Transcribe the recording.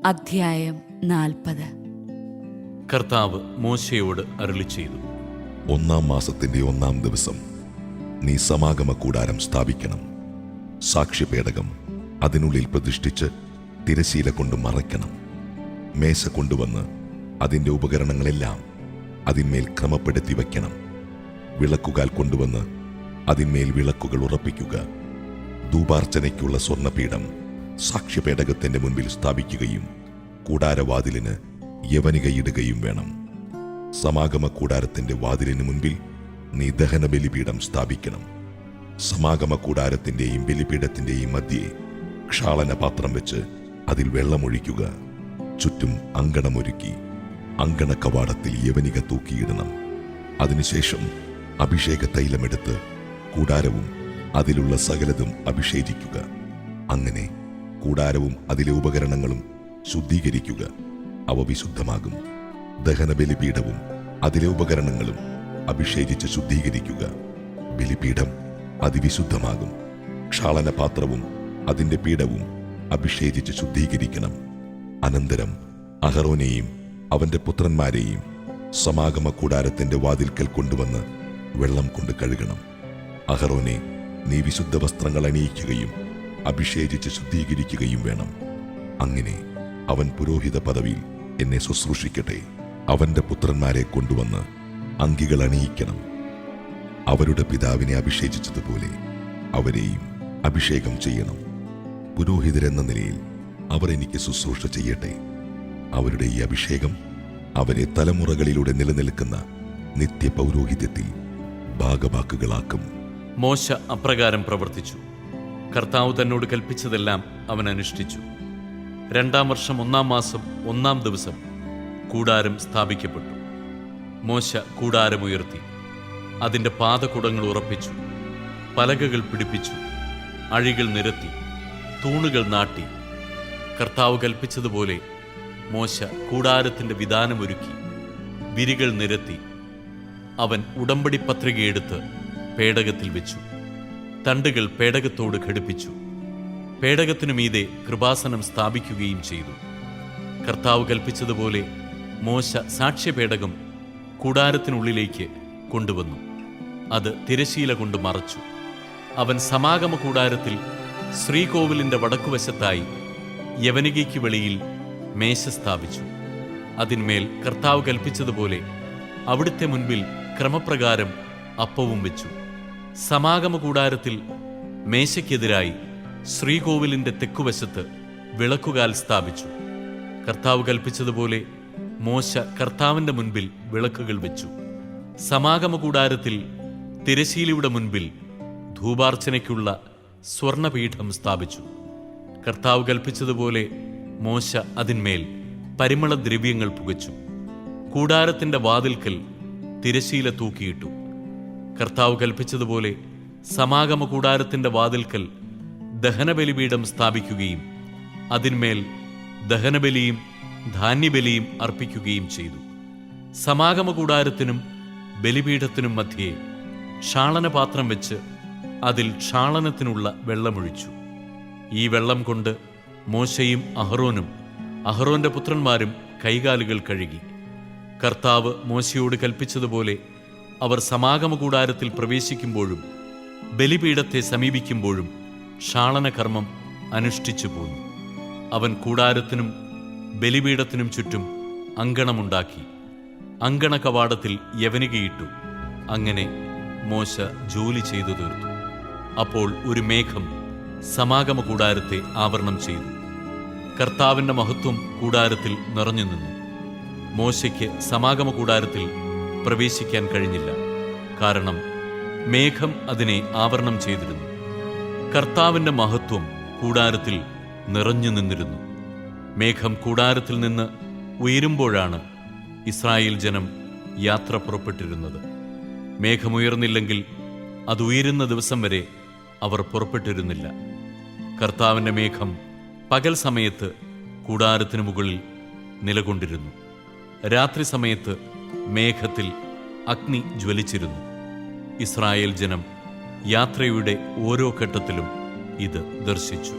അധ്യായം 40. കർത്താവ് മോശയോട് അരുളിച്ചെയ്തു, 1-ാം മാസത്തിന്റെ 1-ാം ദിവസം നീ സമാഗമ കൂടാരം സ്ഥാപിക്കണം. സാക്ഷ്യപേടകം അതിനുള്ളിൽ പ്രതിഷ്ഠിച്ച് തിരശീല കൊണ്ട് മറയ്ക്കണം. മേശ കൊണ്ടുവന്ന് അതിൻ്റെ ഉപകരണങ്ങളെല്ലാം അതിന്മേൽ ക്രമപ്പെടുത്തി വയ്ക്കണം. വിളക്കുകാൽ കൊണ്ടുവന്ന് അതിന്മേൽ വിളക്കുകൾ ഉറപ്പിക്കുക. ധൂപാർച്ചനയ്ക്കുള്ള സ്വർണ്ണപീഠം സാക്ഷ്യപേടകത്തിന്റെ മുൻപിൽ സ്ഥാപിക്കുകയും കൂടാരവാതിലിന് യവനികയിടുകയും വേണം. സമാഗമ കൂടാരത്തിന്റെ വാതിലിന് മുൻപിൽ നീ ദഹന ബലിപീഠം സ്ഥാപിക്കണം. സമാഗമ കൂടാരത്തിന്റെയും ബലിപീഠത്തിന്റെയും മധ്യേ ക്ഷാളന പാത്രം വെച്ച് അതിൽ വെള്ളമൊഴിക്കുക. ചുറ്റും അങ്കണമൊരുക്കി അങ്കണ കവാടത്തിൽ യവനിക തൂക്കിയിടണം. അതിനുശേഷം അഭിഷേക തൈലമെടുത്ത് കൂടാരവും അതിലുള്ള സകലതും അഭിഷേചിക്കുക. അങ്ങനെ കൂടാരവും അതിലെ ഉപകരണങ്ങളും ശുദ്ധീകരിക്കുക, അവ വിശുദ്ധമാകും. ദഹന ബലിപീഠവും അതിലെ ഉപകരണങ്ങളും അഭിഷേചിച്ച് ശുദ്ധീകരിക്കുക, ബലിപീഠം അതിവിശുദ്ധമാകും. ക്ഷാളന പാത്രവും അതിൻ്റെ പീഠവും അഭിഷേചിച്ച് ശുദ്ധീകരിക്കണം. അനന്തരം അഹറോനെയും അവന്റെ പുത്രന്മാരെയും സമാഗമ കൂടാരത്തിന്റെ വാതിൽക്കൽ കൊണ്ടുവന്ന് വെള്ളം കൊണ്ട് കഴുകണം. അഹറോനെ, നീ വിശുദ്ധ വസ്ത്രങ്ങൾ അണിയിക്കുകയും അഭിഷേചിച്ച് ശുദ്ധീകരിക്കുകയും വേണം. അങ്ങനെ അവൻ പുരോഹിത പദവിയിൽ എന്നെ ശുശ്രൂഷിക്കട്ടെ. അവന്റെ പുത്രന്മാരെ കൊണ്ടുവന്ന് അങ്കികൾ അണിയിക്കണം. അവരുടെ പിതാവിനെ അഭിഷേചിച്ചതുപോലെ അവരെയും അഭിഷേകം ചെയ്യണം. പുരോഹിതരെന്ന നിലയിൽ അവർ എനിക്ക് ശുശ്രൂഷ ചെയ്യട്ടെ. അവരുടെ ഈ അഭിഷേകം അവരെ തലമുറകളിലൂടെ നിലനിൽക്കുന്ന നിത്യപൗരോഹിത്യത്തിൽ ഭാഗവാക്കുകളാക്കും. മോശ അപ്രകാരം പ്രവർത്തിച്ചു. കർത്താവ് തന്നോട് കൽപ്പിച്ചതെല്ലാം അവൻ അനുഷ്ഠിച്ചു. 2-ാം വർഷം 1-ാം മാസം 1-ാം ദിവസം കൂടാരം സ്ഥാപിക്കപ്പെട്ടു. മോശ കൂടാരമുയർത്തി അതിൻ്റെ പാദകുടങ്ങൾ ഉറപ്പിച്ചു, പലകകൾ പിടിപ്പിച്ചു, അഴികൾ നിരത്തി, തൂണുകൾ നാട്ടി. കർത്താവ് കൽപ്പിച്ചതുപോലെ മോശ കൂടാരത്തിൻ്റെ വിധാനമൊരുക്കി വിരികൾ നിരത്തി. അവൻ ഉടമ്പടി പത്രികയെടുത്ത് പേടകത്തിൽ വെച്ചു. തണ്ടുകൾ പേടകത്തോട് ഘടിപ്പിച്ചു. പേടകത്തിനു മീതെ കൃപാസനം സ്ഥാപിക്കുകയും ചെയ്തു. കർത്താവ് കൽപ്പിച്ചതുപോലെ മോശ സാക്ഷ്യപേടകം കൂടാരത്തിനുള്ളിലേക്ക് കൊണ്ടുവന്നു. അത് തിരശീല കൊണ്ട് മറച്ചു. അവൻ സമാഗമ കൂടാരത്തിൽ ശ്രീകോവിലിന്റെ വടക്കുവശത്തായി യവനികയ്ക്ക് വെളിയിൽ മേശ സ്ഥാപിച്ചു. അതിന്മേൽ കർത്താവ് കൽപ്പിച്ചതുപോലെ അവിടുത്തെ മുൻപിൽ ക്രമപ്രകാരം അപ്പവും വെച്ചു. സമാഗമ കൂടാരത്തിൽ മേശയ്ക്കെതിരായി ശ്രീകോവിലിന്റെ തെക്കുവശത്ത് വിളക്കുകാൽ സ്ഥാപിച്ചു. കർത്താവ് കൽപ്പിച്ചതുപോലെ മോശ കർത്താവിന്റെ മുൻപിൽ വിളക്കുകൾ വെച്ചു. സമാഗമ കൂടാരത്തിൽ തിരശീലയുടെ മുൻപിൽ ധൂപാർച്ചനയ്ക്കുള്ള സ്വർണ്ണപീഠം സ്ഥാപിച്ചു. കർത്താവ് കൽപ്പിച്ചതുപോലെ മോശ അതിന്മേൽ പരിമളദ്രവ്യങ്ങൾ പുകച്ചു. കൂടാരത്തിന്റെ വാതിൽക്കൽ തിരശീല തൂക്കിയിട്ടു. കർത്താവ് കൽപ്പിച്ചതുപോലെ സമാഗമ കൂടാരത്തിന്റെ വാതിൽക്കൽ ദഹനബലിപീഠം സ്ഥാപിക്കുകയും അതിന്മേൽ ദഹനബലിയും ധാന്യബലിയും അർപ്പിക്കുകയും ചെയ്തു. സമാഗമ കൂടാരത്തിനും ബലിപീഠത്തിനും മധ്യേ ക്ഷാളനപാത്രം വെച്ച് അതിൽ ക്ഷാളനത്തിനുള്ള വെള്ളമൊഴിച്ചു. ഈ വെള്ളം കൊണ്ട് മോശയും അഹറോനും അഹറോന്റെ പുത്രന്മാരും കൈകാലുകൾ കഴുകി. കർത്താവ് മോശയോട് കൽപ്പിച്ചതുപോലെ അവർ സമാഗമ കൂടാരത്തിൽ പ്രവേശിക്കുമ്പോഴും ബലിപീഠത്തെ സമീപിക്കുമ്പോഴും ക്ഷാളനകർമ്മം അനുഷ്ഠിച്ചു പോന്നു. അവൻ കൂടാരത്തിനും ബലിപീഠത്തിനും ചുറ്റും അങ്കണമുണ്ടാക്കി. അങ്കണ കവാടത്തിൽ യവനികയിട്ടു. അങ്ങനെ മോശ ജോലി ചെയ്തു തീർത്തു. അപ്പോൾ ഒരു മേഘം സമാഗമ കൂടാരത്തെ ആവരണം ചെയ്തു. കർത്താവിന്റെ മഹത്വം കൂടാരത്തിൽ നിറഞ്ഞു നിന്നു. മോശയ്ക്ക് സമാഗമ കൂടാരത്തിൽ പ്രവേശിക്കാൻ കഴിഞ്ഞില്ല, കാരണം മേഘം അതിനെ ആവരണം ചെയ്തിരുന്നു. കർത്താവിന്റെ മഹത്വം കൂടാരത്തിൽ നിറഞ്ഞു നിന്നിരുന്നു. മേഘം കൂടാരത്തിൽ നിന്ന് ഉയരുമ്പോഴാണ് ഇസ്രായേൽ ജനം യാത്ര പുറപ്പെട്ടിരുന്നത്. മേഘമുയർന്നില്ലെങ്കിൽ അത് ഉയരുന്ന ദിവസം വരെ അവർ പുറപ്പെട്ടിരുന്നില്ല. കർത്താവിന്റെ മേഘം പകൽ സമയത്ത് കൂടാരത്തിനു മുകളിൽ നിലകൊണ്ടിരുന്നു. രാത്രി സമയത്ത് മേഘത്തിൽ അഗ്നി ജ്വലിച്ചിരുന്നു. ഇസ്രായേൽ ജനം യാത്രയുടെ ഓരോ ഘട്ടത്തിലും ഇത് ദർശിച്ചു.